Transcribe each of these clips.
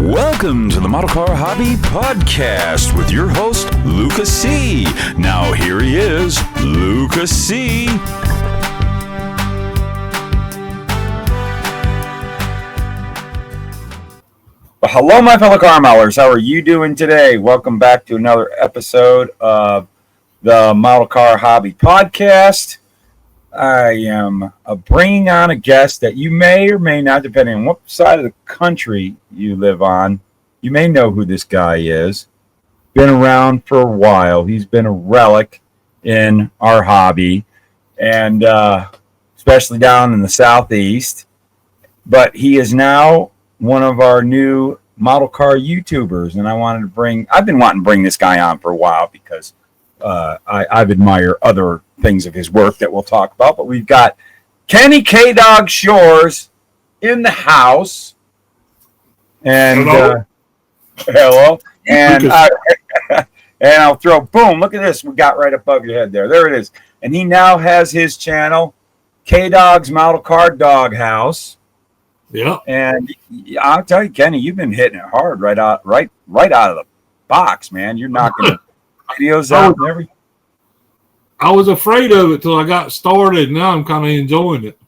Welcome to the Model Car Hobby Podcast with your host, Luka C. Now here he is, Luka C. Well, hello, my fellow car maulers. How are you doing today? Welcome back to another episode of the Model Car Hobby Podcast. I am bringing on a guest that you may or may not, depending on what side of the country you live on, you may know who this guy is. Been around for a while. He's been a relic in our hobby, and especially down in the Southeast. But he is now one of our new model car YouTubers, and I've been wanting to bring this guy on for a while because I've admired other things of his work that we'll talk about. But we've got Kenny KDogs Shores in the house, and hello, and I'll throw boom. Look at this, we got right above your head there. There it is, and he now has his channel, KDogs Model Car Dog House. Yeah, and I'll tell you, Kenny, you've been hitting it hard right out of the box, man. You're knocking videos out and everything. I was afraid of it till I got started. Now I'm kind of enjoying it.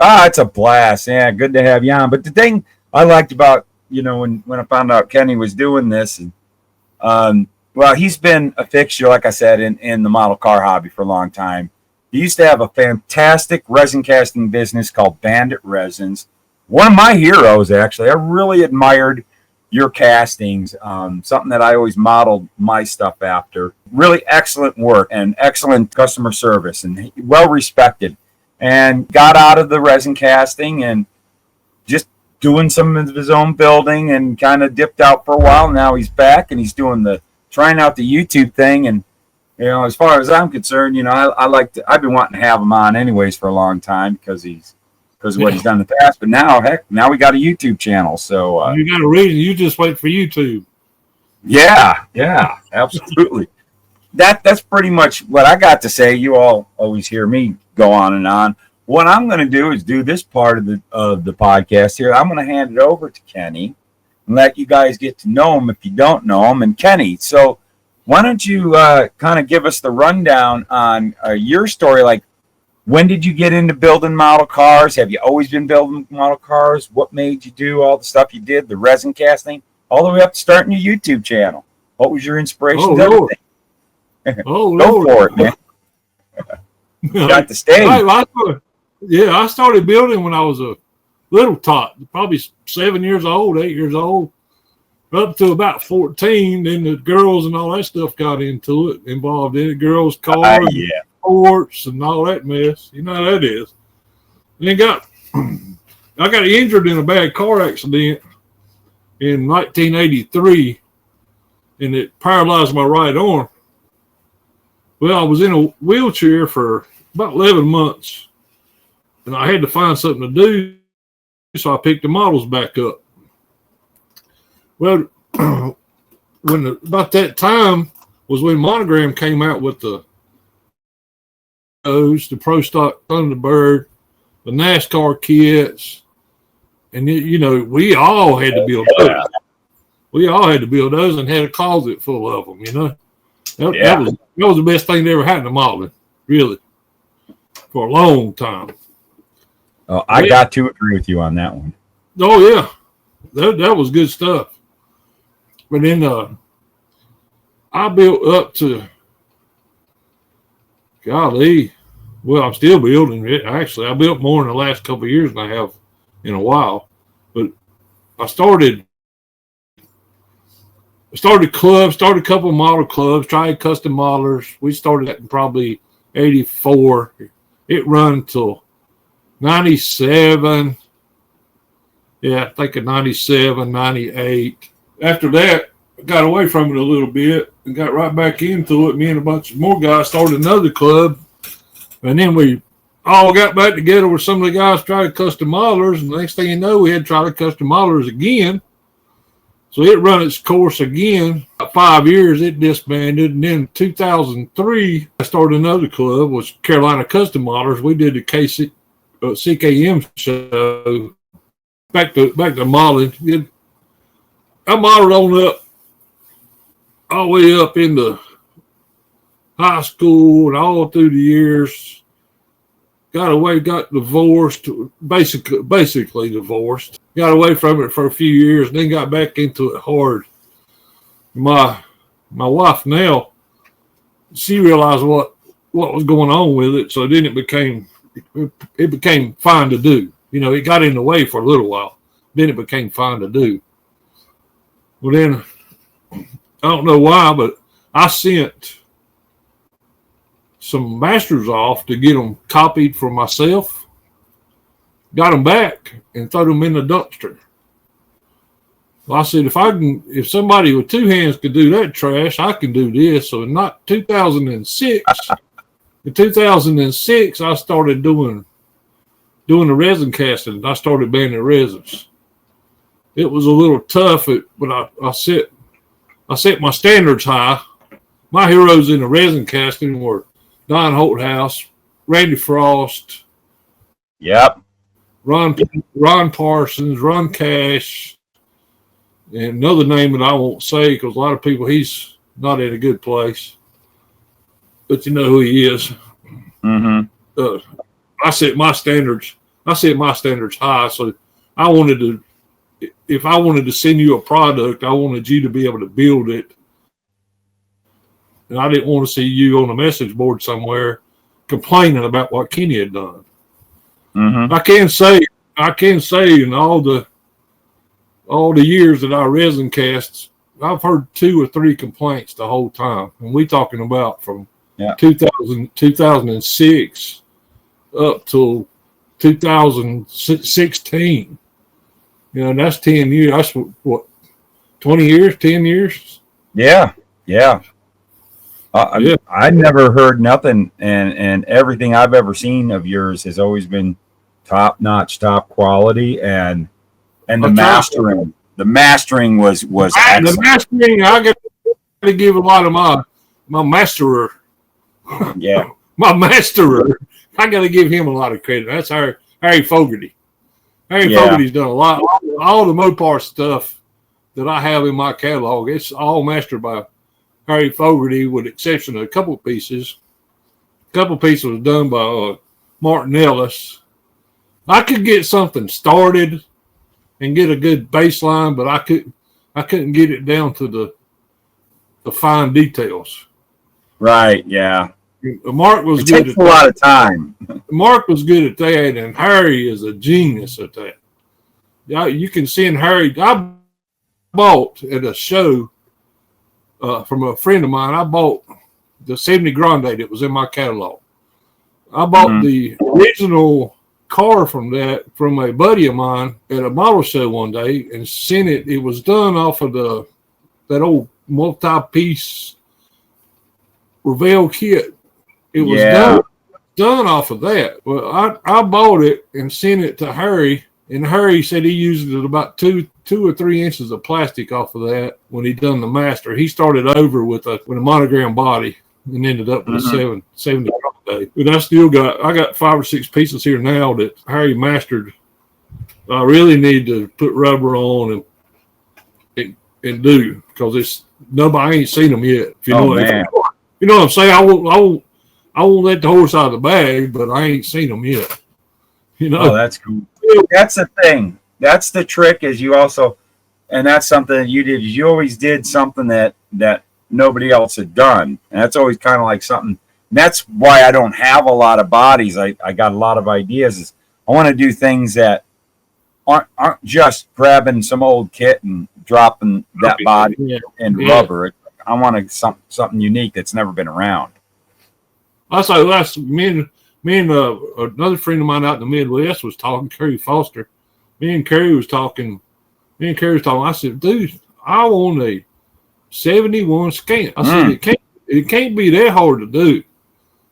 It's a blast. Yeah, good to have you on. But the thing I liked about, when I found out Kenny was doing this, and well, he's been a fixture, like I said, in the model car hobby for a long time. He used to have a fantastic resin casting business called Bandit Resins. One of my heroes, actually. I really admired your castings, something that I always modeled my stuff after. Really excellent work and excellent customer service and well respected. And got out of the resin casting and just doing some of his own building and kind of dipped out for a while. Now he's back and he's trying out the YouTube thing. And, as far as I'm concerned, I've been wanting to have him on anyways for a long time because of what he's done in the past. But now we got a YouTube channel. So you got a reason. You just wait for YouTube. Yeah, absolutely. That's pretty much what I got to say. You all always hear me go on and on. What I'm going to do is do this part of the podcast here. I'm going to hand it over to Kenny and let you guys get to know him if you don't know him. And Kenny, so why don't you kind of give us the rundown on your story? Like, when did you get into building model cars? Have you always been building model cars? What made you do all the stuff you did, the resin casting, all the way up to starting your YouTube channel? What was your inspiration? Go for it, man. Got the stage. I started building when I was a little tot, probably 7 years old, 8 years old, up to about 14. Then the girls and all that stuff got involved in it. Girls' cars. Sports and all that mess. You know how that is. And I got injured in a bad car accident in 1983, and it paralyzed my right arm. Well, I was in a wheelchair for about 11 months, and I had to find something to do, so I picked the models back up. Well, about that time was when Monogram came out with the Pro Stock Thunderbird, the NASCAR kits, and we all had to build those. We all had to build those and had a closet full of them. That was the best thing that ever happened to modeling, really, for a long time. Oh, I got to agree with you on that one. Oh yeah, that was good stuff. But then I built up to. Golly, well, I'm still building it. Actually, I built more in the last couple of years than I have in a while. But I started clubs, started a couple of model clubs, tried custom modelers. We started that in probably 84. It run till 97. Yeah, I think of 97, 98. After that, I got away from it a little bit and got right back into it. Me and a bunch of more guys started another club. And then we all got back together with some of the guys tried custom modelers. And the next thing you know, we had tried custom modelers again. So it run its course again. About 5 years, it disbanded. And then in 2003, I started another club, was Carolina Custom Modelers. We did the CKM show. Back to modeling. I modeled on up all the way up into high school and all through the years. Got divorced, basically divorced. Got away from it for a few years, and then got back into it hard. My wife now, she realized what was going on with it, so then it became fine to do. You know, it got in the way for a little while. Then it became fine to do. Well, then, I don't know why, but I sent some masters off to get them copied for myself. Got them back and threw them in the dumpster. Well, I said, if somebody with two hands could do that trash, I can do this. So in 2006, I started doing the resin casting. I started banding resins. It was a little tough, but I set my standards high. My heroes in the resin casting were Don Holthouse, Randy Frost, yep, Ron Parsons, Ron Cash, and another name that I won't say because a lot of people, he's not in a good place, but you know who he is. Mm-hmm. I set my standards high, so I wanted to. If I wanted to send you a product, I wanted you to be able to build it. And I didn't want to see you on a message board somewhere complaining about what Kenny had done. Mm-hmm. I can say in all the years that I resin cast, I've heard 2 or 3 complaints the whole time. And we talking about from 2006 up till 2016. You know, and that's 10 years. That's what, 20 years, 10 years? Yeah. I never heard nothing, and everything I've ever seen of yours has always been top notch, top quality, and the mastering. The mastering was excellent. The mastering, I got to give a lot of my masterer. Yeah, my masterer. I got to give him a lot of credit. That's Harry Fogarty. Fogarty's done a lot. All the Mopar stuff that I have in my catalog, it's all mastered by Harry Fogarty, with the exception of a couple pieces. A couple pieces was done by Martin Ellis. I could get something started and get a good baseline, but I couldn't get it down to the fine details. Right. Yeah. Mark was good. It takes a lot of time. Mark was good at that, and Harry is a genius at that. Yeah, you can send Harry. I bought at a show from a friend of mine. I bought the 70 Grande that was in my catalog. I bought the original car from a buddy of mine at a model show one day and sent it. It was done off of that old multi-piece Revell kit. It was done off of that. Well, I bought it and sent it to Harry, and Harry said he used it about 2 or 3 inches of plastic off of that when he done the master. He started over with a monogram body and ended up with a 70 day. But I got 5 or 6 pieces here now that Harry mastered. I really need to put rubber on and do, because nobody ain't seen them yet. If you know what I'm saying. I won't let the horse out of the bag, but I ain't seen them yet. You know. Oh, that's cool. That's the thing. That's the trick. Is you also, and that's something that you did. You always did something that nobody else had done, and that's always kind of like something. That's why I don't have a lot of bodies. I got a lot of ideas. Is I want to do things that aren't just grabbing some old kit and dropping that body in rubber. I want something unique that's never been around. Also, me and another friend of mine out in the Midwest was talking, Kerry Foster. Me and Kerry was talking. I said, dude, I want a 71 Scamp. I said, it can't be that hard to do.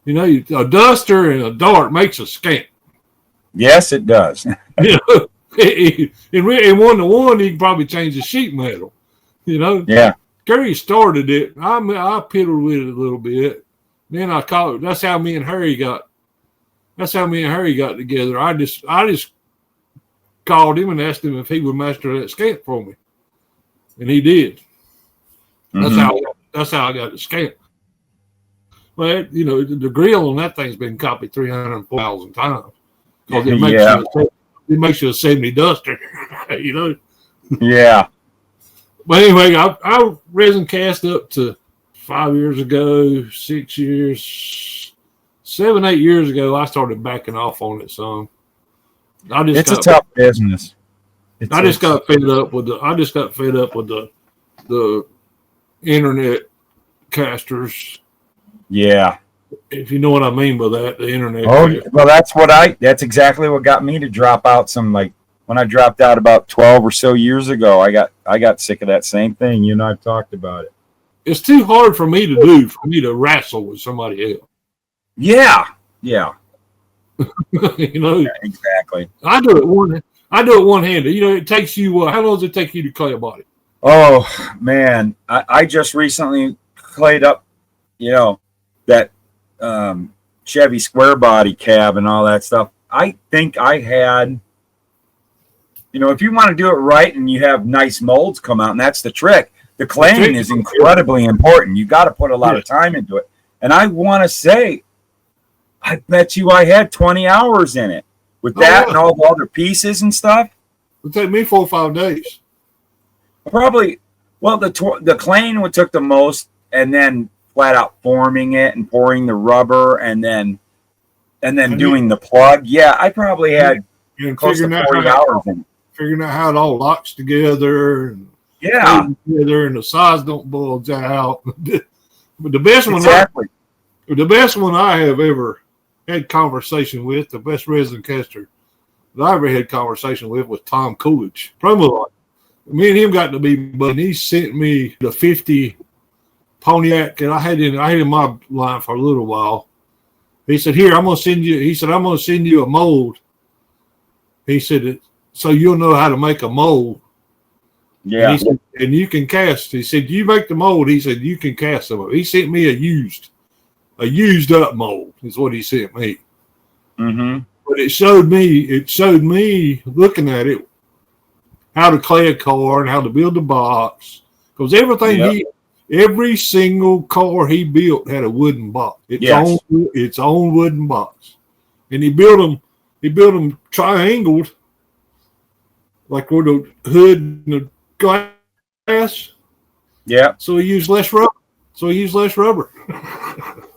You know, a duster and a dart makes a Scamp. Yes, it does. You know, in 1-to-1, you can probably change the sheet metal. You know. Yeah. Kerry started it. I piddled with it a little bit. Then I called it. That's how me and Harry got together. I just called him and asked him if he would master that Scamp for me. and he did. That's Mhm. how I got the scam. Well, you know, the grill on that thing's been copied 304,000 times because Yeah. it makes you a 70 duster, you know. Yeah. But anyway, I resin cast up to 5 years ago, 6 years, 7, 8 years ago. I started backing off on it some. It's a tough business. I just got fed up with the internet casters. Yeah. If you know what I mean by that, the internet. Oh, well, that's exactly what got me to drop out some, like, when I dropped out about 12 or so years ago, I got sick of that same thing. You and I've talked about it. It's too hard for me to wrestle with somebody else. Yeah. Yeah. You know, Yeah, exactly. I do it one-handed. You know, it takes you, how long does it take you to clay a body? Oh, man. I just recently clayed up, you know, that Chevy square body cab and all that stuff. I think I had, you know, if you want to do it right and you have nice molds come out, and that's the trick. The claying is incredibly important. You got to put a lot of time into it. And I want to say, I bet you I had 20 hours in it with that and all the other pieces and stuff. It would take me 4 or 5 days. Probably, well, the claying would took the most, and then flat out forming it and pouring the rubber and then doing the plug. Yeah, I probably had close to 40 hours in it. Figuring out how it all locks together and together and the size don't bulge out. But the best one I have ever had conversation with, the best resin caster that I ever had conversation with was Tom Coolidge. Promo. Me and him got to be, but he sent me the 50 Pontiac, and I had in my line for a little while. He said, "Here, I'm gonna send you a mold." He said, "So you'll know how to make a mold." Yeah. And he said, "And you can cast." He said, "You make the mold." He said, "You can cast some of it." He sent me a used up mold. Is what he sent me. Mm-hmm. But it showed me looking at it how to clay a car and how to build a box, because every single car he built had a wooden box. Its own wooden box, and he built them triangled, like with the hood and the glass. Yeah. So he used less rubber.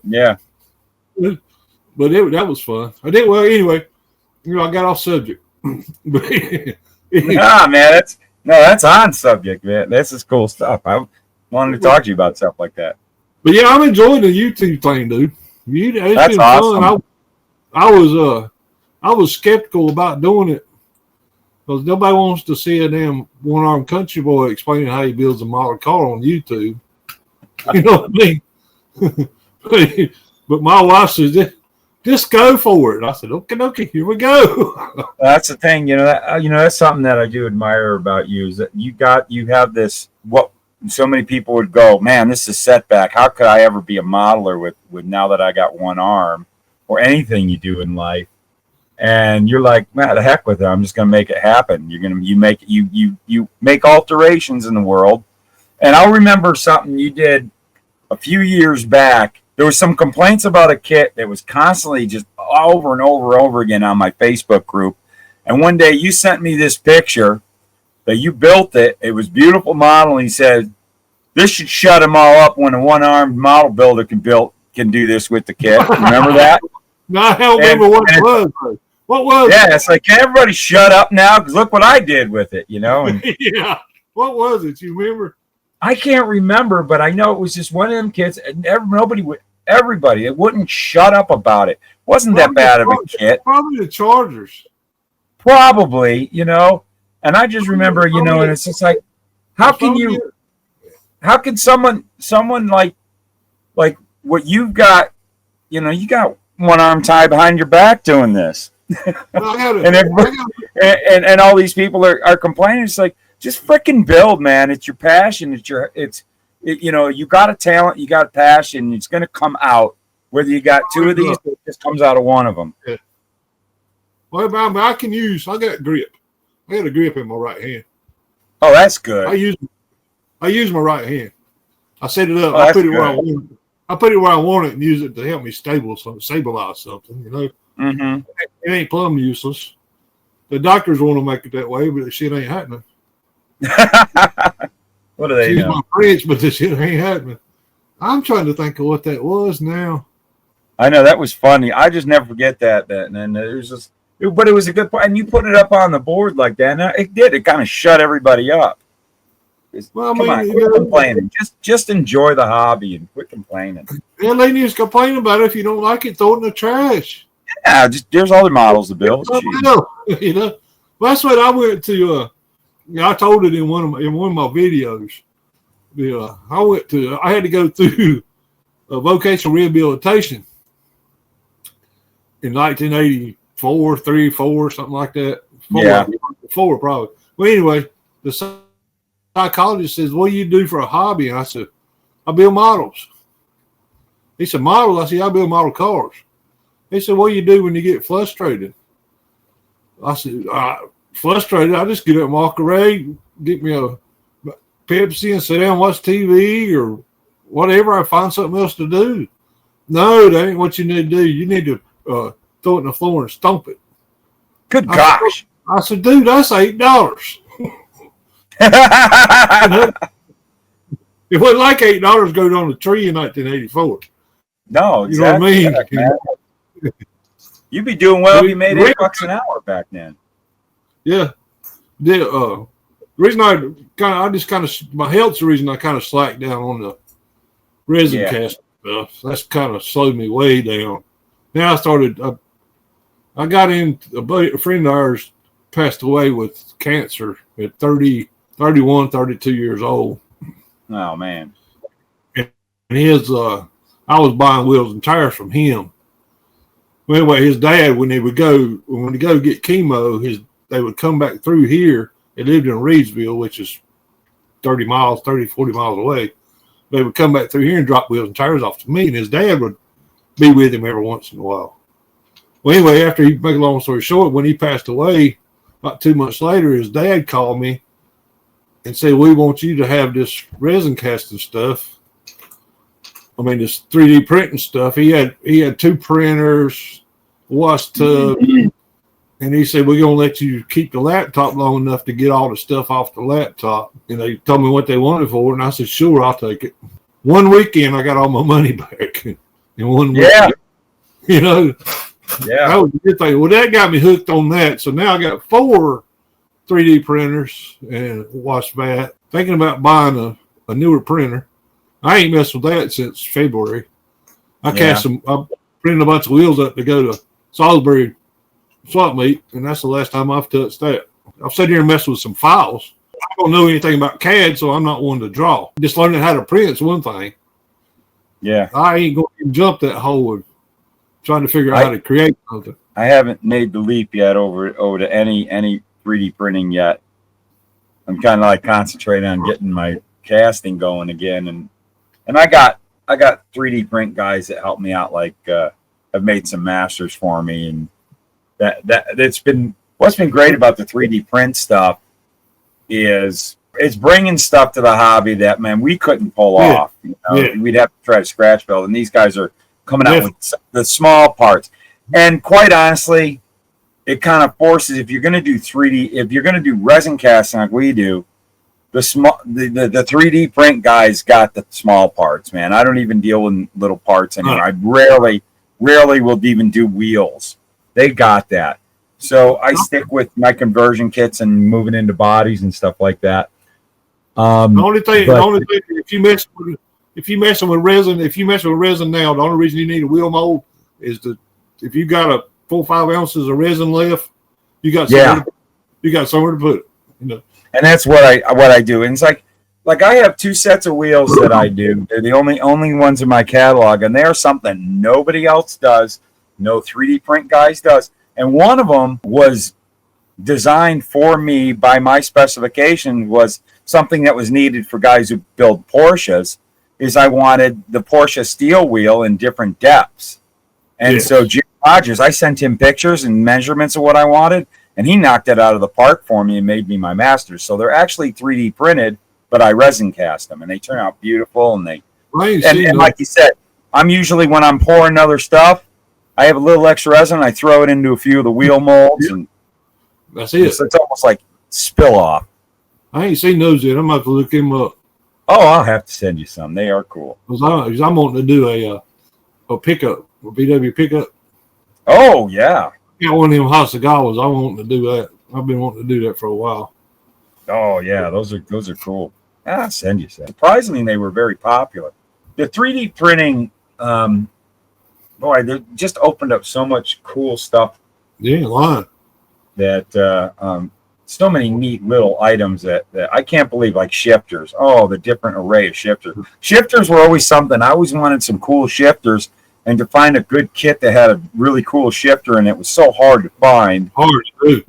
Yeah. But that was fun. I did well anyway. You know, I got off subject. Nah, man, that's on subject, man. This is cool stuff. I wanted to talk to you about stuff like that. But yeah, I'm enjoying the YouTube thing, dude. It's been awesome. Fun. I was skeptical about doing it because nobody wants to see a damn one-armed country boy explaining how he builds a model car on YouTube. You know what I mean? But my wife says, just go for it. I said, okay, here we go. That's the thing, that's something that I do admire about you is that you have this, what so many people would go, man, this is a setback. How could I ever be a modeler with now that I got one arm or anything you do in life? And you're like, man, the heck with it. I'm just going to make it happen. You make alterations in the world. And I'll remember something you did a few years back. There was some complaints about a kit that was constantly just over and over and over again on my Facebook group. And one day you sent me this picture that you built it. It was a beautiful model. And he said, this should shut them all up when a one-armed model builder can do this with the kit. Remember that? No, I don't remember what it was. What was it? Yeah, it's like, can everybody shut up now? Because look what I did with it, And, yeah. What was it? You remember? I can't remember, but I know it was just one of them kids. And everybody, it wouldn't shut up about it. That bad of a kit. Probably the Chargers. Probably, And I just remember, and it's just like, how can someone like what you've got, you got one arm tied behind your back doing this. And all these people are complaining. It's like, just freaking build, man. It's your passion. You got a talent, you got a passion. It's going to come out. Whether you got two of these, it just comes out of one of them. Yeah. Well, I got grip. I got a grip in my right hand. Oh, that's good. I use my right hand. I set it up. Oh, I that's put it where I good. want it. I put it where I want it and use it to help me stabilize something. You know, Mm-hmm. it ain't plumb useless. The doctors want to make it that way, but the shit ain't happening. What do they Excuse know? my French, but this shit ain't happening. I'm trying to think of what that was now. I know that was funny. I just never forget that. And then it was just, but it was a good point. And you put it up on the board like that, and it did. It kind of shut everybody up. Well, I Come mean, on, you quit know, complaining. Just enjoy the hobby and quit complaining. and they need to complain about it. If you don't like it, throw it in the trash. Yeah, just there's other models to build. You know, well, that's what I went to. I told it in one of my videos. I had to go through a vocational rehabilitation in 1984, 3, 4, something like that. Four probably. Well, anyway, the psychologist says, "What do you do for a hobby?" And I said, "I build models." He said, "Models?" I said, "I build model cars." He said, "What do you do when you get frustrated?" I said, "Frustrated? I just get up and walk around, get me a Pepsi and sit down and watch TV or whatever. I find something else to do." No, that ain't what you need to do. You need to throw it in the floor and stomp it. Good gosh. I said, "Dude, that's $8. It wasn't like $8 going on the tree in 1984. No, exactly. You know what I mean? Yeah, you'd be doing well if you made $8 an hour back then. Yeah. The reason my health's the reason I kind of slacked down on the resin cast stuff. That's kind of slowed me way down. Now I got in, a friend of ours passed away with cancer at 31, 32 years old. Oh, man. And I was buying wheels and tires from him. Well, anyway, his dad, when they go get chemo, they would come back through here. They lived in Reedsville, which is 40 miles away. They would come back through here and drop wheels and tires off to me, and his dad would be with him every once in a while. Well, anyway, after he make a long story short, when he passed away, about 2 months later, his dad called me and said, "We want you to have this resin casting stuff. I mean, this 3D printing stuff." He had 2 printers, wash tub, and he said, "We're gonna let you keep the laptop long enough to get all the stuff off the laptop." And they told me what they wanted for it, and I said, "Sure, I'll take it." One weekend, I got all my money back in 1 week. Yeah. You know. Yeah. That was a good thing. Well, that got me hooked on that. So now I got 4 3D printers and wash vat. Thinking about buying a newer printer. I ain't messed with that since February. I printed a bunch of wheels up to go to Salisbury swap meet, and that's the last time I've touched that. I've sat here and messed with some files. I don't know anything about CAD, so I'm not one to draw. Just learning how to print is one thing. Yeah. I ain't going to jump that hole of trying to figure out how to create something. I haven't made the leap yet over to any 3D printing yet. I'm kind of like concentrating on getting my casting going again, and I got 3D print guys that help me out. Like have made some masters for me, and that's been what's been great about the 3D print stuff is it's bringing stuff to the hobby that we couldn't pull off. You know? We'd have to try to scratch build, and these guys are coming out with the small parts. And quite honestly, it kind of forces, if you're going to do 3D, if you're going to do resin casting like we do, the 3D print guys got the small parts, man. I don't even deal with little parts anymore. I rarely will even do wheels. They got that. So I stick with my conversion kits and moving into bodies and stuff like that. The only thing, if you messing with resin now, the only reason you need a wheel mold is if you got a 4 or 5 ounces of resin left, you got somewhere to put it. You know? And that's what I do. And it's like I have 2 sets of wheels that I do. They're the only ones in my catalog, and they're something nobody else does. No 3D print guys does. And one of them was designed for me by my specification, was something that was needed for guys who build Porsches. Is I wanted the Porsche steel wheel in different depths. And so Jim Rogers, I sent him pictures and measurements of what I wanted, and he knocked it out of the park for me and made me my masters. So they're actually 3D printed, but I resin cast them, and they turn out beautiful. And and like you said, I'm usually, when I'm pouring other stuff, I have a little extra resin. I throw it into a few of the wheel molds, and that's it. It's almost like spill off. I ain't seen those yet. I'm about to look them up. Oh, I'll have to send you some. They are cool. Because I'm wanting to do a pickup, a VW pickup. Oh, yeah. Got one of them Hasagawas. I want to do that. I've been wanting to do that for a while. Oh, yeah. Those are cool. I'll send you some. Surprisingly, they were very popular. The 3D printing, boy, they just opened up so much cool stuff. Yeah, lying. That so many neat little items that I can't believe, like shifters. Oh, the different array of shifters. Shifters were always something. I always wanted some cool shifters, and to find a good kit that had a really cool shifter, and it was so hard to find. Hard to do.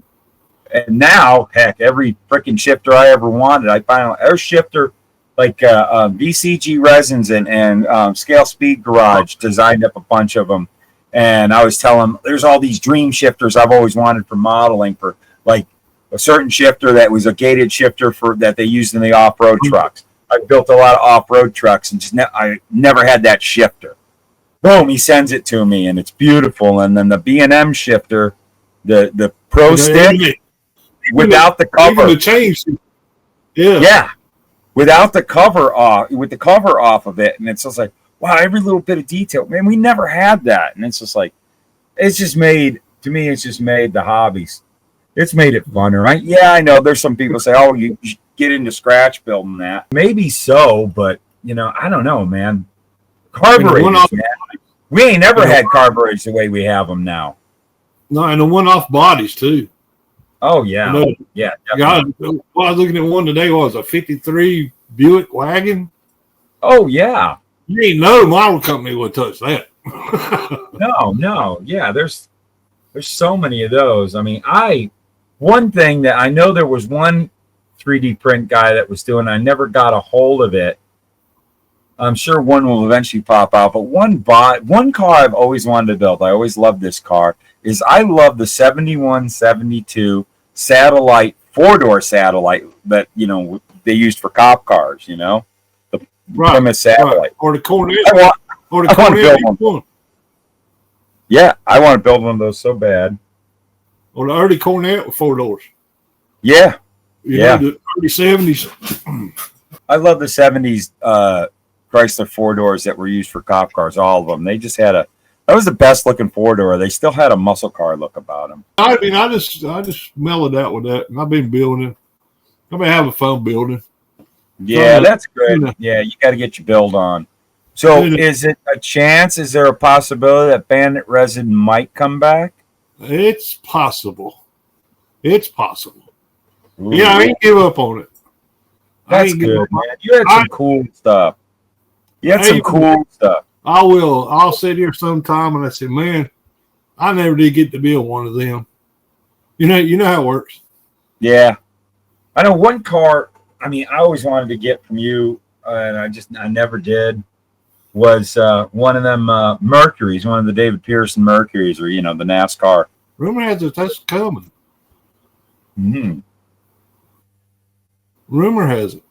And now, heck, every freaking shifter I ever wanted, I find every shifter, like VCG Resins and Scale Speed Garage designed up a bunch of them. And I was telling them, there's all these dream shifters I've always wanted for modeling, for like a certain shifter that was a gated shifter that they used in the off-road trucks. I built a lot of off-road trucks, and I never had that shifter. Boom, he sends it to me, and it's beautiful. And then the B&M shifter, the Pro Stick, without the cover. Even the change. Yeah. Yeah. Without the cover off, with the cover off of it. And it's just like, wow, every little bit of detail. Man, we never had that. And it's just like, it's just made the hobbies. It's made it funner, right? Yeah, I know there's some people say, oh, you get into scratch building that. Maybe so, but, I don't know, man. Carburetors, man. We ain't never had carburetors the way we have them now. No, and the one-off bodies, too. Oh, yeah. Yeah. God, I was looking at one today. Was a 53 Buick wagon. Oh, yeah. You ain't no model company would touch that. No. Yeah, there's so many of those. I mean, one thing that I know, there was one 3D print guy that was doing, I never got a hold of it. I'm sure one will eventually pop out, but one car I've always wanted to build, I always loved this car, is I love the 71-72 satellite, 4-door satellite that, they used for cop cars, the Plymouth satellite. Right. Or the Cornell. I want to build one. Yeah, I want to build one of those so bad. Or the early Cornell with 4 doors. Yeah. The early 70s. I love the 70s Chrysler 4-doors that were used for cop cars, all of them. They just had that was the best looking 4-door. They still had a muscle car look about them. I mean, I just mellowed out with that, and I've been building. I've been having fun building. Yeah, that's good. Yeah, you got to get your build on. So is it a chance? Is there a possibility that Bandit Resin might come back? It's possible. Ooh. Yeah, I ain't give up on it. That's good, man. You had some cool stuff. I'll sit here sometime and I say, man, I never did get to build one of them. You know how it works. Yeah. I know one car, I mean, I always wanted to get from you, and I never did, was one of them Mercuries, one of the David Pearson Mercuries, or, the NASCAR. Rumor has it that's coming. Mm-hmm. Rumor has it.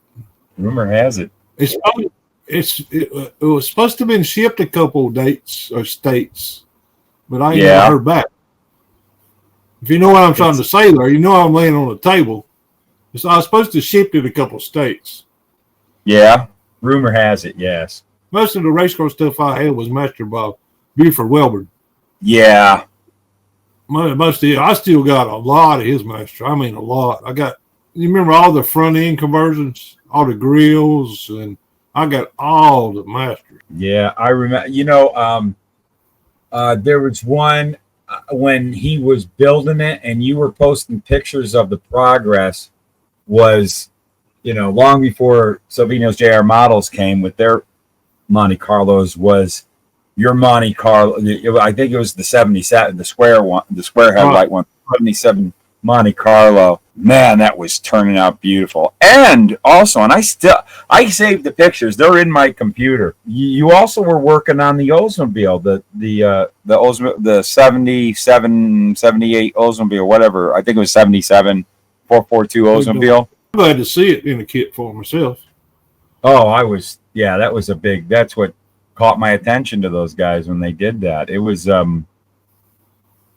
It was supposed to have been shipped a couple of dates or states, but I ain't never heard back. If you know what I'm trying to say there, I'm laying on the table. So I was supposed to ship it a couple of states. Yeah, rumor has it, yes. Most of the race car stuff I had was mastered by Buford Welburn. Yeah. I still got a lot of his master. I mean, a lot. You remember all the front end conversions, all the grills, and I got all the masters. Yeah, I remember. There was one when he was building it, and you were posting pictures of the progress. Was long before Salvino's JR Models came with their Monte Carlos, was your Monte Carlo. I think it was the 77, the square one, the square headlight one, 77 Monte Carlo. Man, that was turning out beautiful. And also, I saved the pictures. They're in my computer. You also were working on the Oldsmobile, the Oldsmobile, the 77, 78 Oldsmobile, whatever. I think it was 77 442 Oldsmobile. glad to see it in a kit for myself. Oh, that's what caught my attention to those guys when they did that. It was when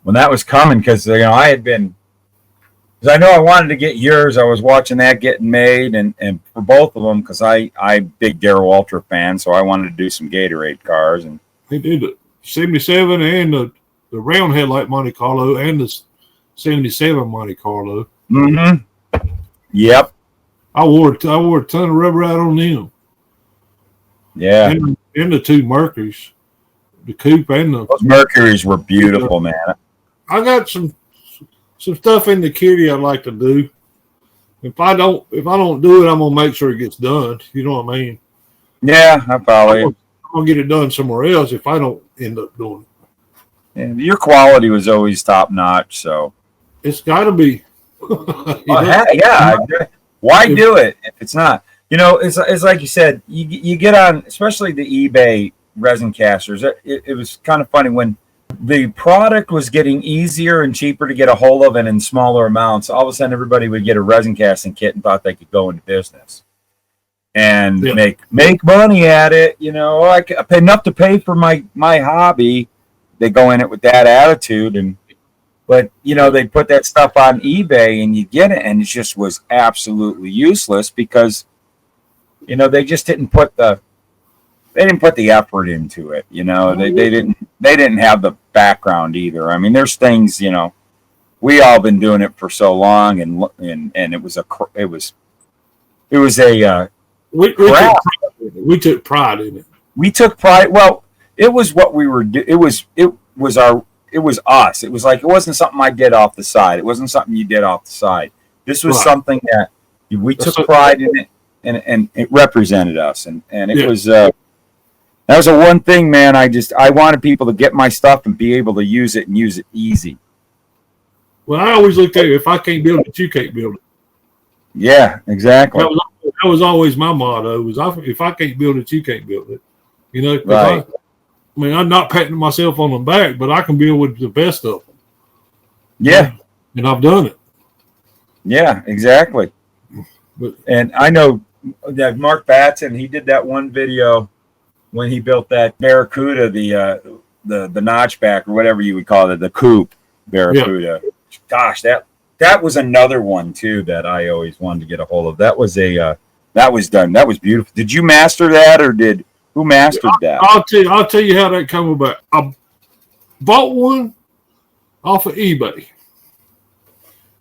that was coming, because I had been, because I know I wanted to get yours. I was watching that getting made, and for both of them, because I big Darrell Ultra fan, so I wanted to do some Gatorade cars. And they did the 77 and the round headlight Monte Carlo and the 77 Monte Carlo. Mm-hmm. Yep. I wore a ton of rubber out on them. Yeah. And the two Mercuries, the coupe and the. Those Mercuries were beautiful, man. I got some stuff in the kitty I'd like to do. If I don't do it, I'm gonna make sure it gets done. You know what I mean? Yeah, I follow you. I'm gonna get it done somewhere else if I don't end up doing it. Yeah, your quality was always top notch, so it's got to be. Yeah. Why do it if it's not? It's like you said. You get on, especially the eBay resin casters. It was kind of funny when the product was getting easier and cheaper to get a hold of, and in smaller amounts. All of a sudden, everybody would get a resin casting kit and thought they could go into business and make money at it. I pay enough to pay for my hobby. They go in it with that attitude, but they put that stuff on eBay and you get it, and it just was absolutely useless because they just didn't put the effort into it. They didn't have the background either. I mean, there's things, we all been doing it for so long, and it was we took pride in it. We took pride. Well, it was what we were doing. It was us. It was like, it wasn't something I did off the side. It wasn't something you did off the side. This was something that we took pride in it, and it represented us. And it was, that was a one thing, man. I wanted people to get my stuff and be able to use it and use it easy. Well, I always looked at it, if I can't build it, you can't build it. Yeah, exactly. That was always my motto, was if I can't build it, you can't build it. Right. I'm not patting myself on the back, but I can build with the best of them. Yeah. And I've done it. Yeah, exactly. And I know that Mark Batson, he did that one video when he built that Barracuda, the notchback or whatever you would call it, the coupe Barracuda. Yeah. Gosh, that was another one too that I always wanted to get a hold of. That was done. That was beautiful. Did you master that, or who mastered that? I'll tell you how that came about. I bought one off of eBay,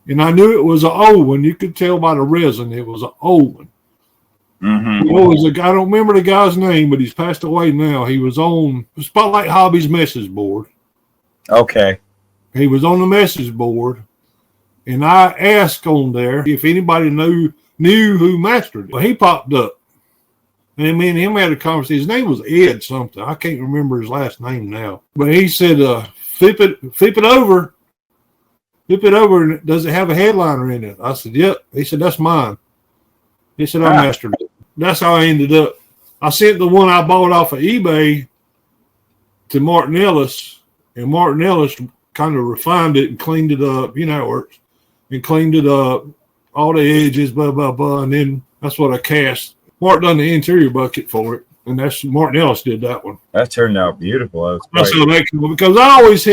and I knew it was an old one. You could tell by the resin it was an old one. Mm-hmm. I don't remember the guy's name, but he's passed away now. He was on Spotlight Hobbies message board. Okay. He was on the message board, and I asked on there if anybody knew who mastered it. Well, he popped up. And me and him had a conversation. His name was Ed something. I can't remember his last name now. But he said, flip it over. Flip it over, and does it have a headliner in it? I said, yep. He said, that's mine. He said, I mastered it. That's how I ended up. I sent the one I bought off of eBay to Martin Ellis, and Martin Ellis kind of refined it and cleaned it up. You know how it works. And cleaned it up, all the edges, blah, blah, blah. And then that's what I cast. Mark done the interior bucket for it, and that's Martin Ellis did that one. That turned out beautiful. That's how that came, because I always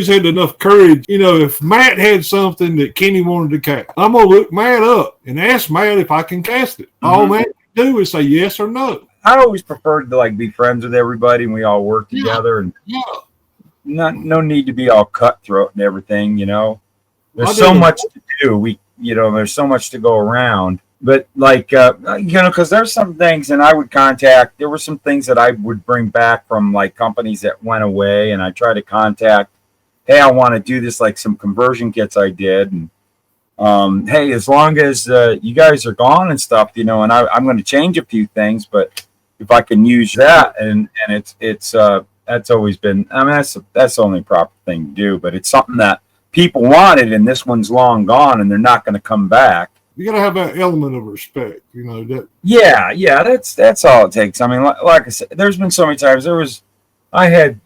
had enough courage. If Matt had something that Kenny wanted to cast, I'm gonna look Matt up and ask Matt if I can cast it. Mm-hmm. All Matt can do is say yes or no. I always preferred to be friends with everybody, and we all work together, and no need to be all cutthroat and everything. There's so much to do. There's so much to go around. But because there's some things, and there were some things that I would bring back from companies that went away, and I try to contact, hey, I want to do this, some conversion kits I did, and hey, as long as you guys are gone and stuff, and I'm going to change a few things, but if I can use that, and it's that's always been, that's the only proper thing to do, but it's something that people wanted, and this one's long gone, and they're not going to come back. You got to have that element of respect, that. Yeah, that's all it takes. Like I said, there's been so many times I had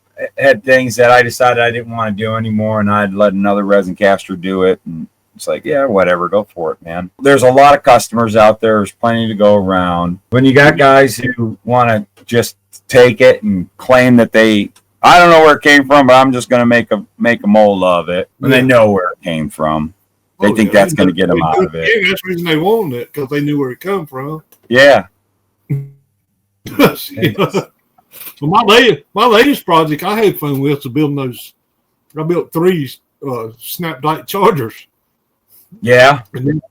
things that I decided I didn't want to do anymore, and I'd let another resin caster do it, and It's like, yeah, whatever, go for it, man. There's a lot of customers out there. There's plenty to go around. When you got guys who want to just take it and claim that I don't know where it came from, but I'm just going to make a mold of it. And they know where it came from. They think that's going to get them out of it. Yeah, that's the reason they wanted it, because they knew where it come from. Yeah. So my latest project I had fun with was building those. I built 3 Snapdragon chargers. Yeah. And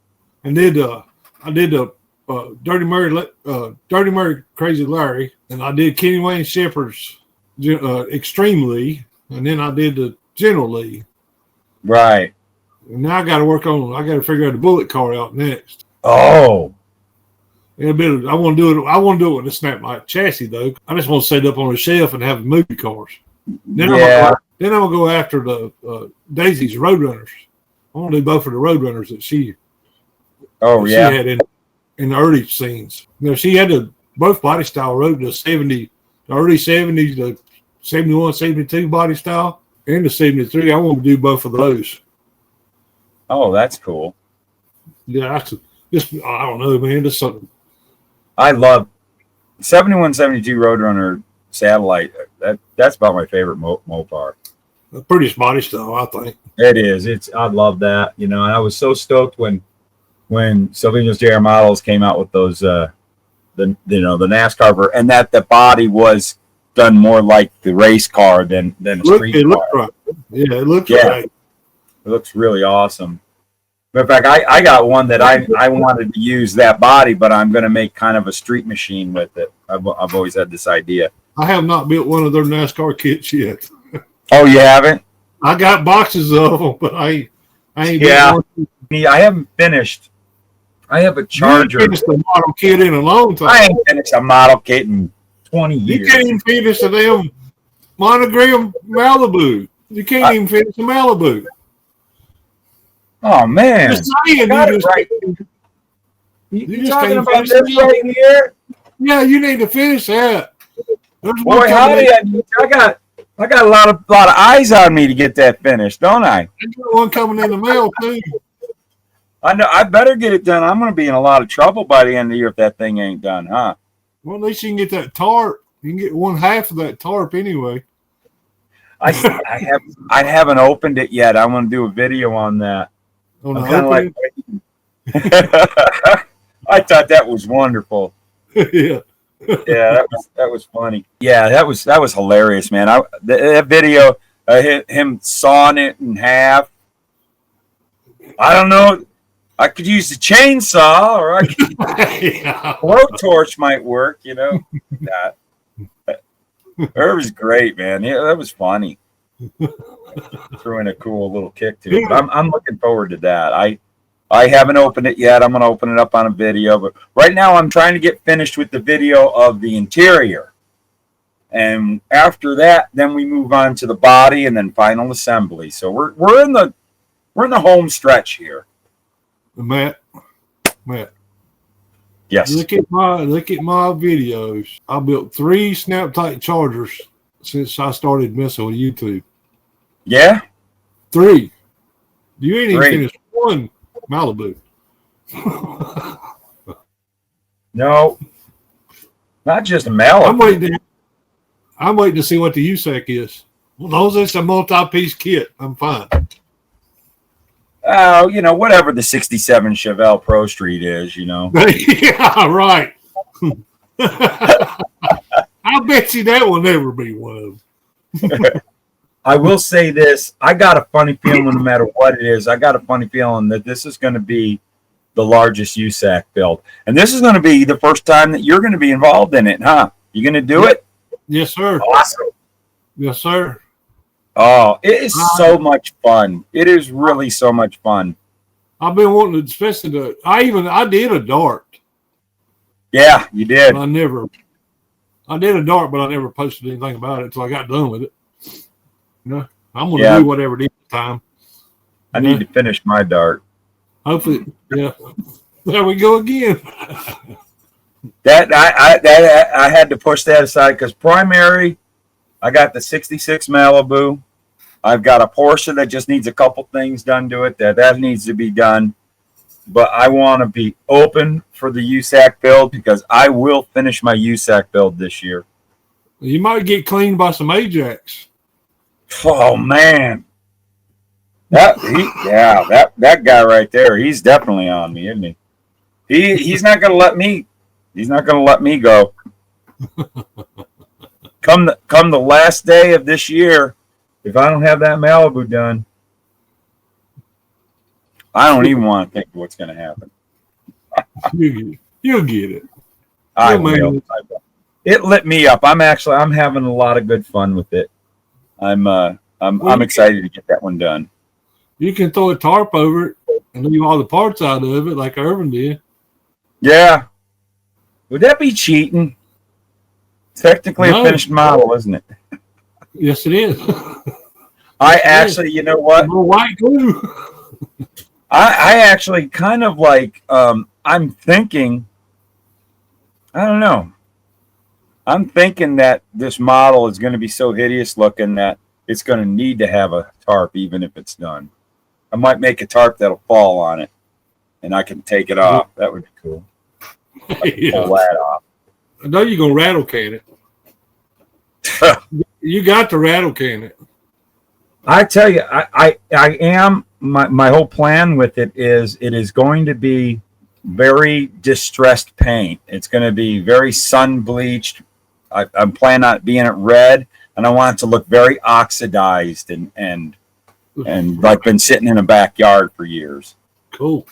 I did Dirty Murray Crazy Larry, and I did Kenny Wayne Shepherd's Extreme League, and then I did the General League. Right. And now I got to figure out the bullet car out next. Oh. I want to do it with a Snapdragon chassis though. I just want to set it up on a shelf and have movie cars. Then I'm gonna go after the Daisy's Roadrunners. I want to do both of the Roadrunners that she had in the early scenes. She had both body style road, the early 70s, the 71, 72 body style, and the 73. I want to do both of those. Oh, that's cool. Yeah, I don't know, man. Just something. I love 71, 72 Roadrunner satellite. That's about my favorite Mopar. The prettiest body style, I think. It is. I love that. And I was so stoked when Silvino's JR Models came out with those the NASCAR and that the body was done more like the race car than a street car. Looked right. Yeah, it looked right. It looks really awesome. In fact, I got one that I wanted to use that body, but I'm going to make kind of a street machine with it. I've always had this idea. I have not built one of their NASCAR kits yet. Oh, you haven't? I got boxes of them, but I ain't built one. I haven't finished. I have a Charger. You ain't finished the model kit in a long time. I ain't finished a model kit in 20 years. You can't even finish a damn monogram Malibu. You can't even finish a Malibu. Oh, man. Just saying, you talking about this right here? Yeah, you need to finish that. Boy, howdy, I got a lot of eyes on me to get that finished, don't I? I got one coming in the mail, too. I know. I better get it done. I'm going to be in a lot of trouble by the end of the year if that thing ain't done, huh? Well, at least you can get that tarp. You can get one half of that tarp anyway. I haven't opened it yet. I'm going to do a video on that. I'm kind of like, I thought that was wonderful. Yeah. Yeah, that was funny. Yeah, that was hilarious, man. That video, him sawing it in half. I don't know. I could use the chainsaw, or I could blowtorch might work. That was great, man. Yeah, that was funny. Threw in a cool little kick to it. But I'm looking forward to that. I haven't opened it yet. I'm going to open it up on a video. But right now I'm trying to get finished with the video of the interior. And after that, then we move on to the body and then final assembly. So we're in the home stretch here. Matt. Yes. Look at my videos. I built 3 Snap-Tight chargers since I started messing with YouTube. Yeah? 3. You ain't even finished one Malibu. No. Not just a Malibu. I'm waiting to see what the USAC is. Well, those it's a multi-piece kit. I'm fine. Oh, whatever the 67 Chevelle Pro Street is, Yeah, right. I bet you that will never be one of them. I will say this. I got a funny feeling no matter what it is, I got a funny feeling that this is going to be the largest USAC build. And this is going to be the first time that you're going to be involved in it, huh? You going to do it? Yes, sir. Awesome. Yes, sir. Oh, it is so much fun. It is really so much fun. I've been wanting to, especially I did a dart. Yeah, you did. I did a dart, but I never posted anything about it until I got done with it. I'm going to do whatever it is at the time. I need to finish my dart. Hopefully, yeah. There we go again. That I had to push that aside because primary, I got the 66 Malibu, I've got a Porsche that just needs a couple things done to it that needs to be done. But I want to be open for the USAC build because I will finish my USAC build this year. You might get cleaned by some Ajax. Oh man, that guy right there, he's definitely on me, isn't he? He's not gonna let me. He's not gonna let me go. Come the last day of this year, if I don't have that Malibu done, I don't even want to think of what's going to happen. You'll get it. I will. It lit me up. I'm having a lot of good fun with it. I'm excited to get that one done. You can throw a tarp over it and leave all the parts out of it like Irvin did. Yeah. Would that be cheating? Technically a finished model, isn't it? Yes, it is. You know what? White glue. I actually kind of like, I'm thinking, I don't know. I'm thinking that this model is going to be so hideous looking that it's going to need to have a tarp even if it's done. I might make a tarp that'll fall on it and I can take it off. That would be cool. I can pull that off. I know you're going to rattle can it. You got to rattle can it. I tell you, I am. My whole plan with it is going to be very distressed paint. It's going to be very sun bleached. I'm planning on it being it red, and I want it to look very oxidized and like been sitting in a backyard for years. Cool.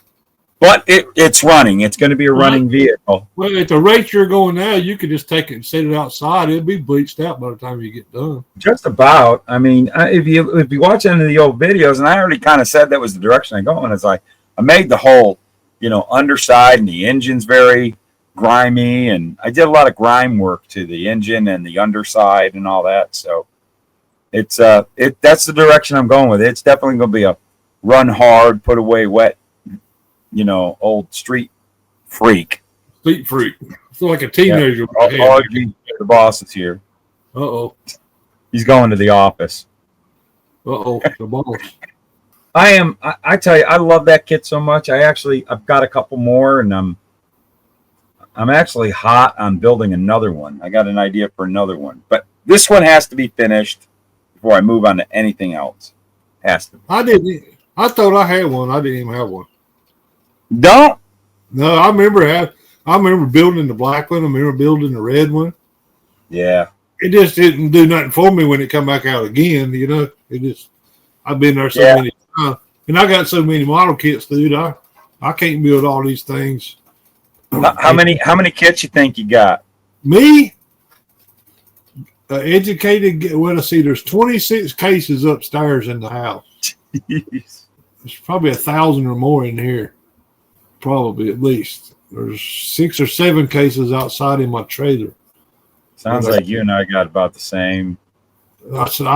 But it's running. It's going to be a running vehicle. Well, at the rate you're going now, you could just take it and set it outside. It'll be bleached out by the time you get done. Just about. I mean, if you watch any of the old videos, and I already kind of said that was the direction I'm going. It's like I made the whole, underside, and the engine's very grimy, and I did a lot of grime work to the engine and the underside and all that. So that's the direction I'm going with it. It's definitely going to be a run hard, put away wet. Old street freak. Street freak. It's like a teenager. Yeah. The boss is here. Uh-oh. He's going to the office. Uh-oh. The boss. I tell you, I love that kit so much. I've got a couple more, and I'm actually hot on building another one. I got an idea for another one. But this one has to be finished before I move on to anything else. Has to be. I thought I had one. I didn't even have one. Don't. No, I remember building the black one. I remember building the red one. Yeah. It just didn't do nothing for me when it come back out again. I've been there so many times, and I got so many model kits, dude. I can't build all these things. How many kits you think you got? Me, educated. Well, let's see. There's 26 cases upstairs in the house. Jeez. There's probably 1,000 or more in here. Probably at least. There's 6 or 7 cases outside in my trailer. Sounds like you and I got about the same. I said,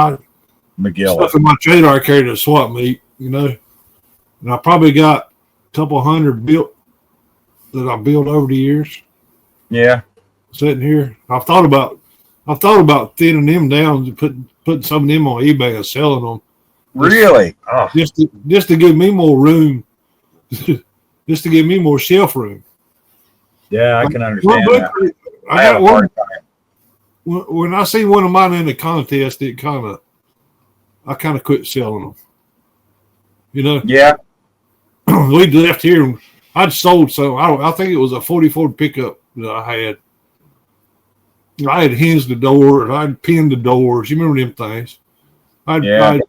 McGill. Stuff in my trailer I carried a swap meet, And I probably got a couple hundred built that I built over the years. Yeah. Sitting here. I've thought about thinning them down and putting some of them on eBay and selling them. Really? Just to give me more room. Just to give me more shelf room. Yeah, I can understand that. I got one. When I see one of mine in the contest, I kind of quit selling them. Yeah. We left here. I'd sold some. I think it was a 44 pickup that I had. I had hinged the doors. I'd pinned the doors. You remember them things? I'd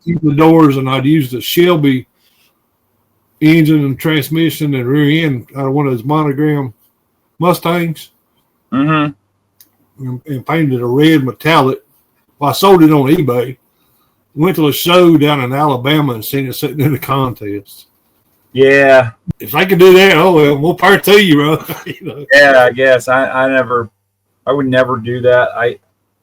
pinned the doors, and I'd use the Shelby engine and transmission and rear end out of one of those monogram Mustangs. Mm-hmm. And painted a red metallic. Well, I sold it on eBay. Went to a show down in Alabama and seen it sitting in the contest. Yeah. If I could do that, more power to you, bro. Yeah, I guess. I would never do that.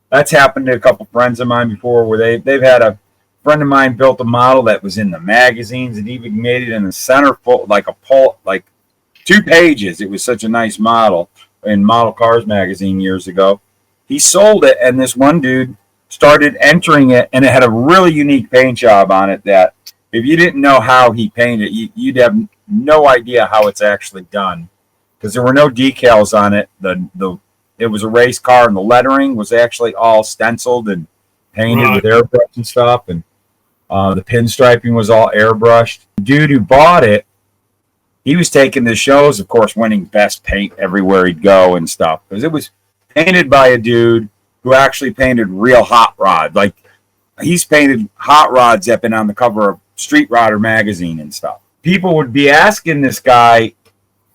That's happened to a couple friends of mine before where they've had a friend of mine built a model that was in the magazines and even made it in the centerfold, like 2 pages. It was such a nice model in Model Cars magazine years ago. He sold it, and this one dude started entering it, and it had a really unique paint job on it that if you didn't know how he painted it, you'd have no idea how it's actually done, because there were no decals on it. It was a race car, and the lettering was actually all stenciled and painted with airbrush and stuff, and the pinstriping was all airbrushed. The dude who bought it, he was taking the shows, of course, winning best paint everywhere he'd go and stuff, because it was painted by a dude who actually painted real hot rod. Like, he's painted hot rods that have been on the cover of Street Rodder magazine and stuff. People would be asking this guy,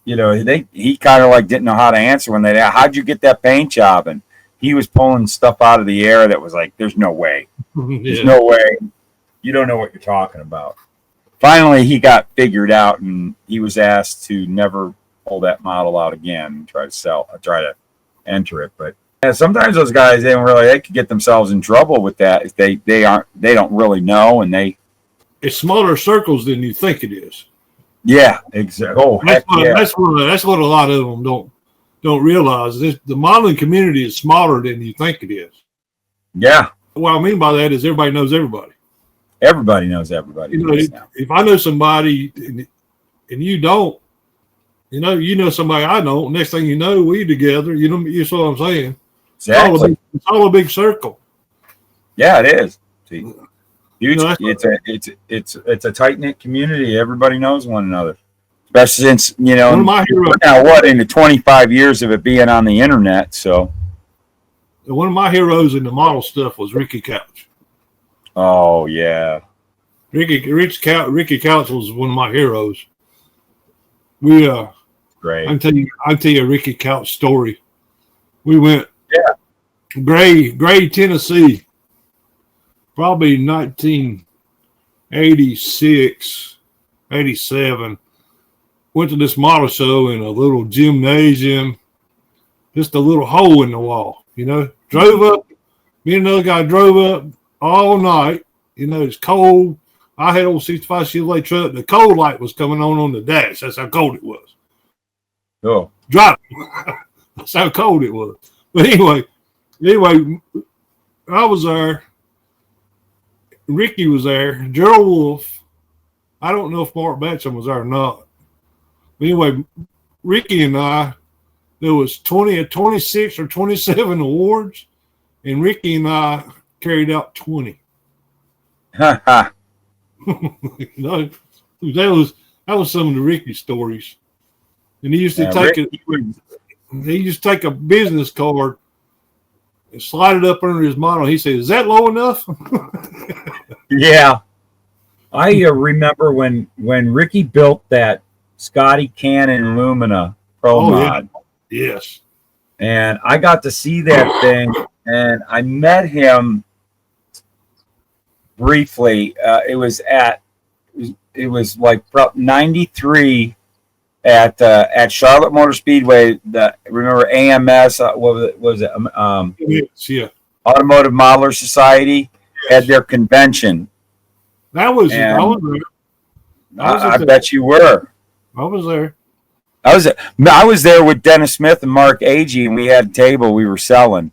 you know, he kind of like didn't know how to answer when they asked, how'd you get that paint job? And he was pulling stuff out of the air that was like, there's no way. There's no way. You don't know what you're talking about. Finally, he got figured out, and he was asked to never pull that model out again and try to enter it. But yeah, sometimes those guys, they could get themselves in trouble with that if they don't really know, and it's smaller circles than you think it is. Yeah, exactly. Oh, that's what a lot of them don't realize. The modeling community is smaller than you think it is. Yeah. What I mean by that is everybody knows everybody. Everybody knows everybody. You know, if I know somebody and you don't, you know somebody I know. Next thing you know, we together. You know what I'm saying? Exactly. It's all a big circle. Yeah, it is. See, it's a tight knit community. Everybody knows one another. Especially since we're now into 25 years of it being on the internet. So one of my heroes in the model stuff was Ricky Couch. Oh yeah, Ricky Couch was one of my heroes. We great. I can tell you a Ricky Couch story. We went Gray, Tennessee, probably 1986, 87. Went to this model show in a little gymnasium, just a little hole in the wall. Drove up. Me and another guy drove up all night. It's cold. I had old 65 Chevrolet truck. The cold light was coming on the dash. That's how cold it was. Oh, driving. That's how cold it was. But anyway, I was there. Ricky was there. Gerald Wolf. I don't know if Mark Batcham was there or not. But anyway, Ricky and I, there was 26 or 27 awards, and Ricky and I carried out 20. That was some of the Ricky stories. And he used to he used to take a business card and slide it up under his model. He said, "Is that low enough?" Yeah. I remember when Ricky built that Scotty Cannon Lumina Pro Mod. Yeah. Yes. And I got to see that thing, and I met him briefly. It was like 93 at Charlotte Motor Speedway. Remember AMS? What was it? Yeah. Automotive Modeler Society had their convention. I was there. I bet you were. I was there. I was there with Dennis Smith and Mark Agee, and we had a table. We were selling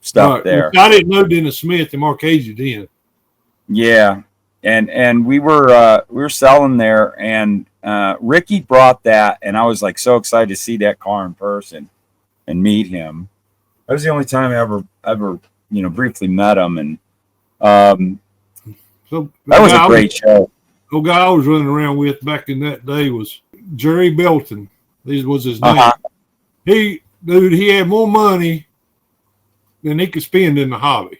stuff there. I didn't know Dennis Smith and Mark Agee then. Yeah, and we were selling there, and Ricky brought that, and I was like so excited to see that car in person and meet him. That was the only time I ever briefly met him, and so that was a great show. The guy I was running around with back in that day was Jerry Belton. This was his name. He had more money than he could spend in the hobby.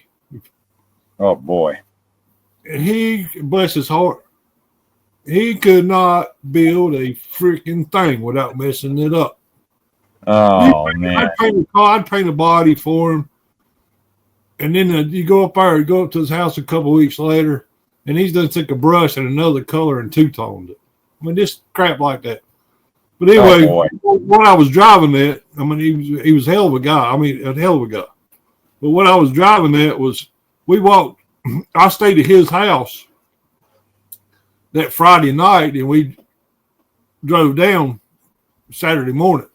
Oh boy. And he, bless his heart, he could not build a freaking thing without messing it up. Oh man! I'd paint a car, I'd paint a body for him, and then you go up to his house a couple of weeks later, and he's done took a brush and another color and two-toned it. I mean, just crap like that. But anyway, when I was driving that, I mean, he was a hell of a guy. I mean, a hell of a guy. But what I was driving that was, we walked. I stayed at his house that Friday night, and we drove down Saturday morning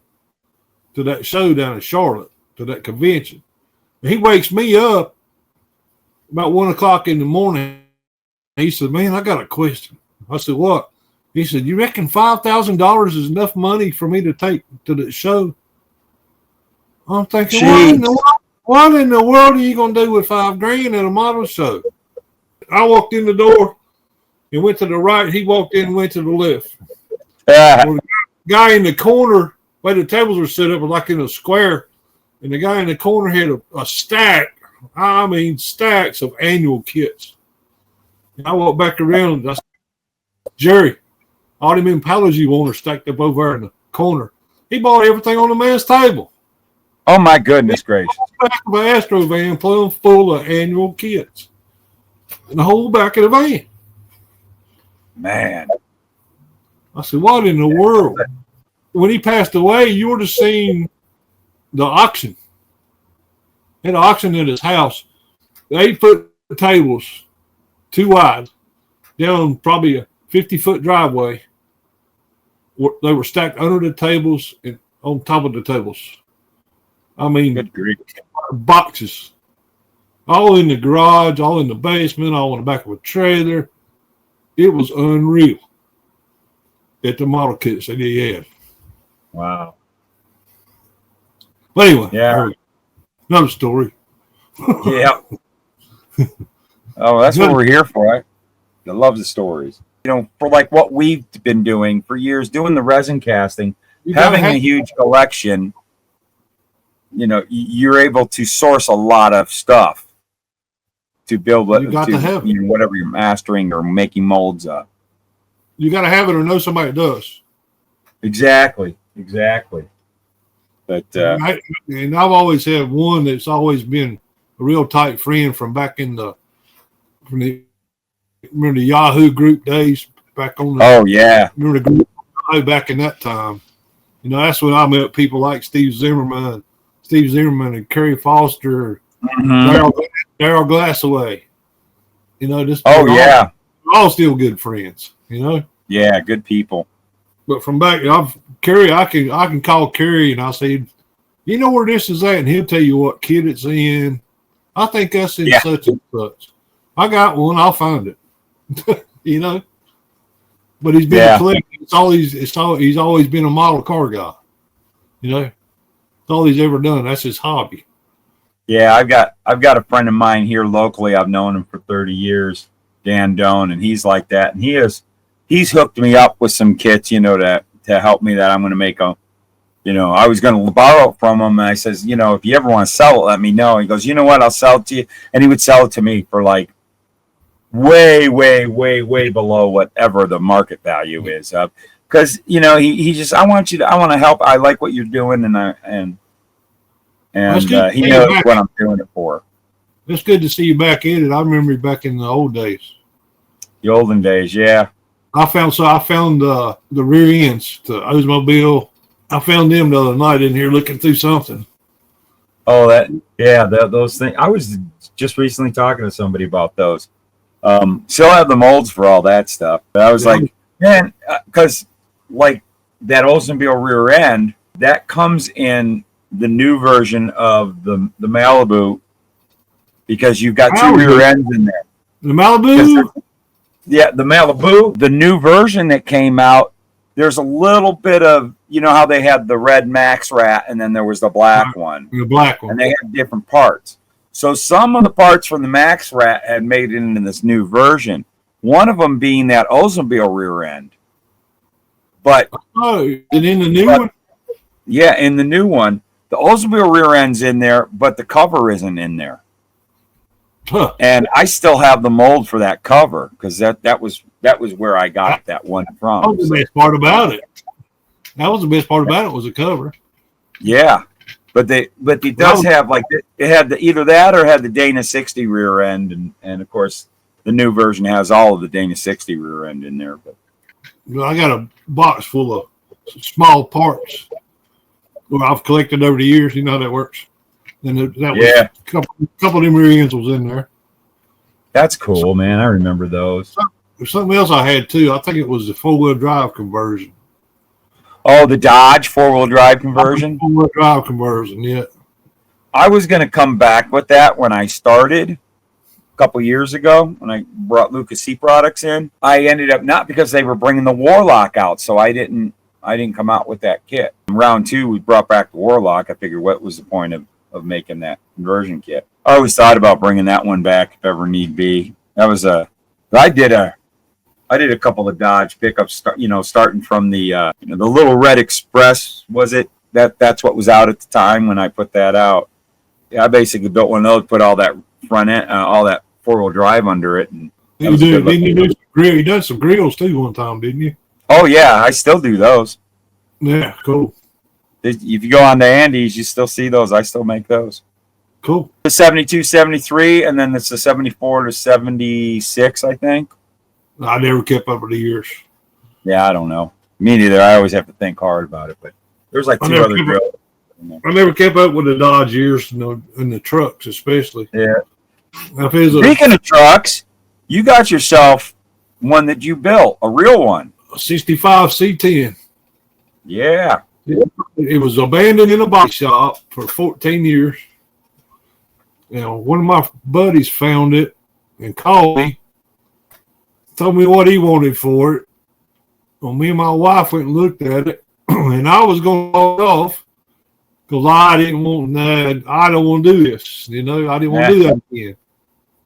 to that show down in Charlotte, to that convention. And he wakes me up about 1 o'clock in the morning. He said, "Man, I got a question." I said, "What?" He said, "You reckon $5,000 is enough money for me to take to the show?" I'm thinking, what in the world are you going to do with $5,000 at a model show? I walked in the door and went to the right. He walked in and went to the left. Well, the guy in the corner, where the tables were set up, was like in a square, and the guy in the corner had a stack, I mean stacks of annual kits. And I walked back around and I said, "Jerry, all them impalas you want are stacked up over there in the corner." He bought everything on the man's table. Oh my goodness gracious! Back of an Astro van plumb full of annual kits, and the whole back of the van. Man, I said, "What in the world?" When he passed away, you would have seen the auction. He had an auction at his house. The 8-foot tables, 2 wide, down probably a 50-foot driveway. They were stacked under the tables and on top of the tables. I mean, good grief. Boxes. All in the garage, all in the basement, all in the back of a trailer. It was unreal at the model kits that he had. Wow. But anyway, yeah. Another story. Yeah. Oh, that's what we're here for. I love the stories. You know, for like what we've been doing for years, doing the resin casting, having a huge collection, you know, you're able to source a lot of stuff to build whatever you're mastering or making molds of. You got to have it or know somebody that does. Exactly. But and I've always had one that's always been a real tight friend from back in remember the Yahoo group days back on the, oh yeah, remember the group back in that time. You know, that's when I met people like Steve Zimmerman and Kerry Foster, Daryl Glassaway. You know, just all still good friends. You know, yeah, good people. But from back, Kerry, I can call Kerry and I'll say, "You know where this is at?" And he'll tell you what kit it's in. I think that's in such and such. I got one. I'll find it. You know, but he's been a collector. He's always been a model car guy. You know, it's all he's ever done. That's his hobby. Yeah, I've got a friend of mine here locally. I've known him for 30 years, Dan Doan, and he's like that. And he's hooked me up with some kits, you know, to help me that I'm going to make a, you know, I was going to borrow it from him. And I says, you know, if you ever want to sell it, let me know. He goes, "You know what? I'll sell it to you." And he would sell it to me for like way below whatever the market value is. Because, you know, he just, I want to help. I like what you're doing. And he knows what I'm doing it for. It's good to see you back in it. I remember you back in the old days. The olden days, yeah. I found the rear ends to Oldsmobile. I found them the other night in here looking through something. Oh, those things. I was just recently talking to somebody about those. Still have the molds for all that stuff. But I was like, man, because like that Oldsmobile rear end, that comes in the new version of the Malibu, because you've got two rear ends in there. The Malibu? Yeah, the Malibu, the new version that came out, there's a little bit of, you know how they had the red Max Rat and then there was the black one. The black one. And they had different parts. So some of the parts from the Max Rat had made it into this new version. One of them being that Oldsmobile rear end. But and in the new one? Yeah, in the new one, the Oldsmobile rear end's in there, but the cover isn't in there. Huh. And I still have the mold for that cover because that was where I got that one from. That was the best part about it. That was the best part about it was the cover. Yeah, but it does have like it had either that or had the Dana 60 rear end, and of course the new version has all of the Dana 60 rear end in there. But I got a box full of small parts. Well, I've collected over the years. You know how that works. And that was a couple of them rear ends was in there. That's cool, man. I remember those. There's something else I had too. I think it was the 4-wheel drive conversion. Oh, the Dodge 4-wheel drive conversion? 4-wheel drive conversion, yeah. I was going to come back with that when I started, couple years ago when I brought Luka C products in. I ended up not because they were bringing the Warlock out, so I didn't come out with that kit. In round 2, we brought back the Warlock. I figured what was the point of making that conversion kit? I always thought about bringing that one back if ever need be. That was I did a couple of Dodge pickups, starting from the the little Red Express. Was it that's what was out at the time when I put that out? Yeah, I basically built one of those, put all that front end, all that 4-wheel drive under it, and you did some grills too one time, didn't you? Oh yeah, I still do those. Yeah, cool. If you go on to Andy's, you still see those. I still make those. Cool. The 72, 73, and then it's the 74 to 76, I think. I never kept up with the years. Yeah, I don't know. Me neither. I always have to think hard about it, but there's like 2 other drills. I never kept up with the Dodge years, and the trucks especially. Yeah. Speaking of trucks, you got yourself one that you built, a real one. A 65 C10. Yeah. It was abandoned in a body shop for 14 years. One of my buddies found it and called me, told me what he wanted for it. Well, me and my wife went and looked at it, and I was going to log off because I don't want to do this. I didn't want to do that again.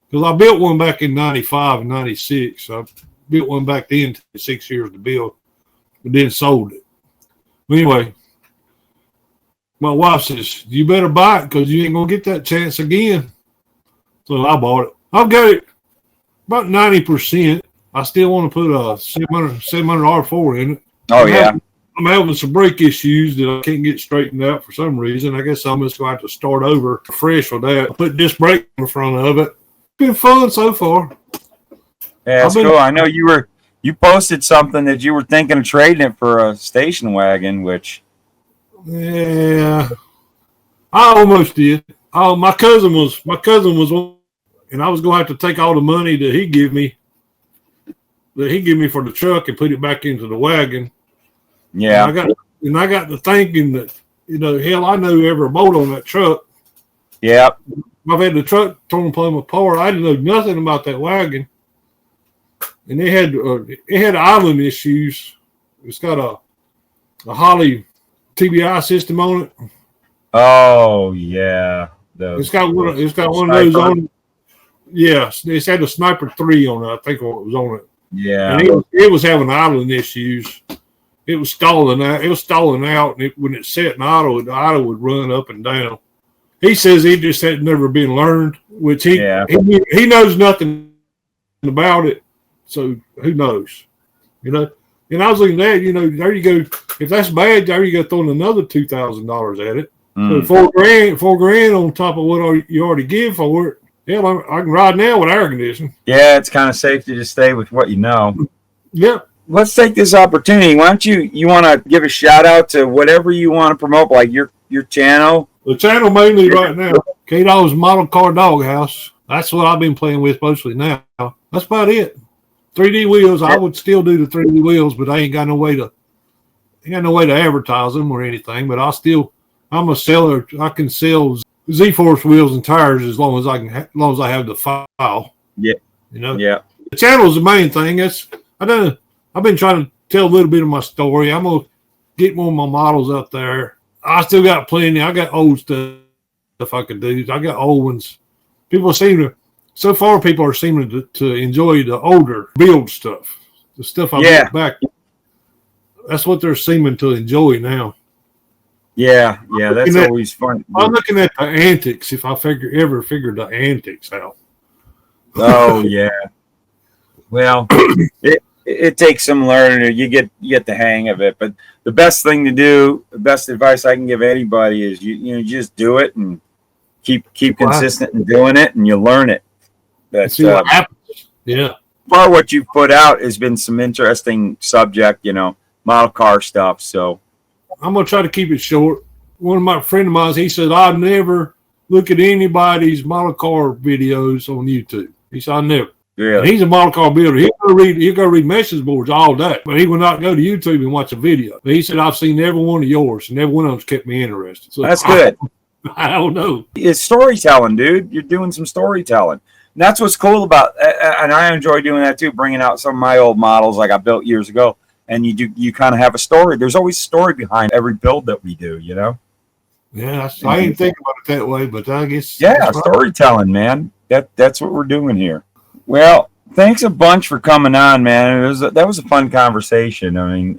Because I built one back in 95 and 96. I built one back then, took 6 years to build, but then sold it. Anyway, my wife says, you better buy it because you ain't going to get that chance again. So I bought it. I've got it about 90%. I still want to put a 700 R4 in it. Oh, yeah. I'm having some brake issues that I can't get straightened out for some reason. I guess I'm just going to have to start over fresh with that. Put disc brake in front of it. It's been fun so far. Yeah, that's cool. I know you posted something that you were thinking of trading it for a station wagon, which... Yeah, I almost did. My cousin was one, and I was going to have to take all the money that he give me for the truck and put it back into the wagon. Yeah. And I got to thinking that, hell, I know every bolt on that truck. Yeah. I've had the truck torn plumb apart. I didn't know nothing about that wagon. And it had island issues. It's got a Holly TBI system on it. Oh yeah. It's got one of those on it. Yeah, it's had a Sniper 3 on it, I think what was on it. Yeah. And it was having idling issues. It was stalling out, and when it set in idle, the idle would run up and down. He says he just had never been learned, which he knows nothing about it, so who knows? And I was looking at it, there you go. If that's bad, there you go throwing another $2,000 at it. So $4,000 on top of what you already give for it. Yeah, I can ride now with air conditioning. Yeah, it's kind of safe to just stay with what you know. Yep. Let's take this opportunity. Why don't you want to give a shout out to whatever you want to promote, like your channel? The channel mainly right now, KDogs Model Car Doghouse. That's what I've been playing with mostly now. That's about it. 3D wheels. I would still do the 3D wheels, but I ain't got no way to advertise them or anything. But I'm a seller. I can sell Z-Force wheels and tires as long as I have the file. Yeah. Yeah. The channel is the main thing. I've been trying to tell a little bit of my story. I'm gonna get one of my models up there. I still got plenty. I got old stuff I could do. I got old ones. People are seeming to enjoy the older build stuff. The stuff I built back. That's what they're seeming to enjoy now. Yeah, that's always fun. I'm looking at the antics. If I ever figured the antics out. Oh yeah. Well, it takes some learning. You get the hang of it. But the best thing to do, the best advice I can give anybody is you just do it and keep consistent in doing it, and you learn it. That's see what happens. Yeah. Part of what you've put out has been some interesting subject, model car stuff. So I'm gonna try to keep it short. One of my friend of mine, he said, I never look at anybody's model car videos on YouTube. He said, I never. Yeah. And he's a model car builder. He'll go read message boards all day, but he will not go to YouTube and watch a video. But he said, I've seen every one of yours, and every one of them's kept me interested. So that's good. I don't know. It's storytelling, dude. You're doing some storytelling. that's what's cool about, and I enjoy doing that too, bringing out some of my old models like I built years ago. And you kind of have a story. There's always a story behind every build that we do, you know? Yeah, I ain't think about it that way, but I guess. Yeah, storytelling, man. That's what we're doing here. Well, thanks a bunch for coming on, man. That was a fun conversation. I mean,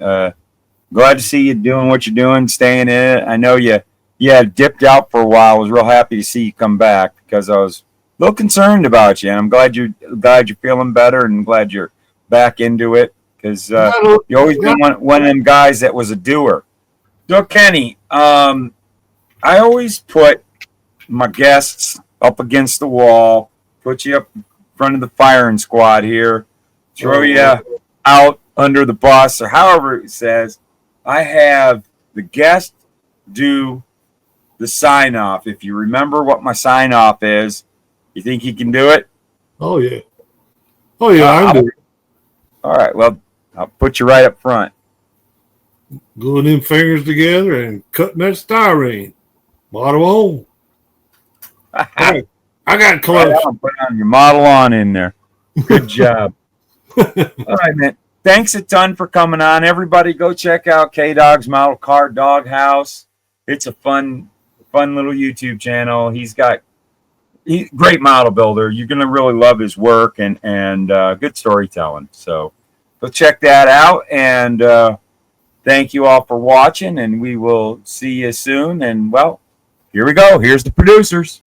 glad to see you doing what you're doing, staying in it. I know you had dipped out for a while. I was real happy to see you come back because I was a little concerned about you, and I'm glad you're feeling better and glad you're back into it because you always been one of them guys that was a doer. So Kenny, I always put my guests up against the wall, put you up in front of the firing squad here, throw you out under the bus, or however it says. I have the guest do the sign off. If you remember what my sign off is, you think you can do it? Oh yeah. Oh yeah, I can do it. All right. Well, I'll put you right up front. Gluing them fingers together and cutting that styrene. Model on. I got close. Right, put on your model on in there. Good job. All right, man. Thanks a ton for coming on. Everybody go check out KDogs Model Car Doghouse. It's a fun little YouTube channel. He's great model builder. You're going to really love his work and good storytelling. So go check that out. And thank you all for watching. And we will see you soon. And, well, here we go. Here's the producers.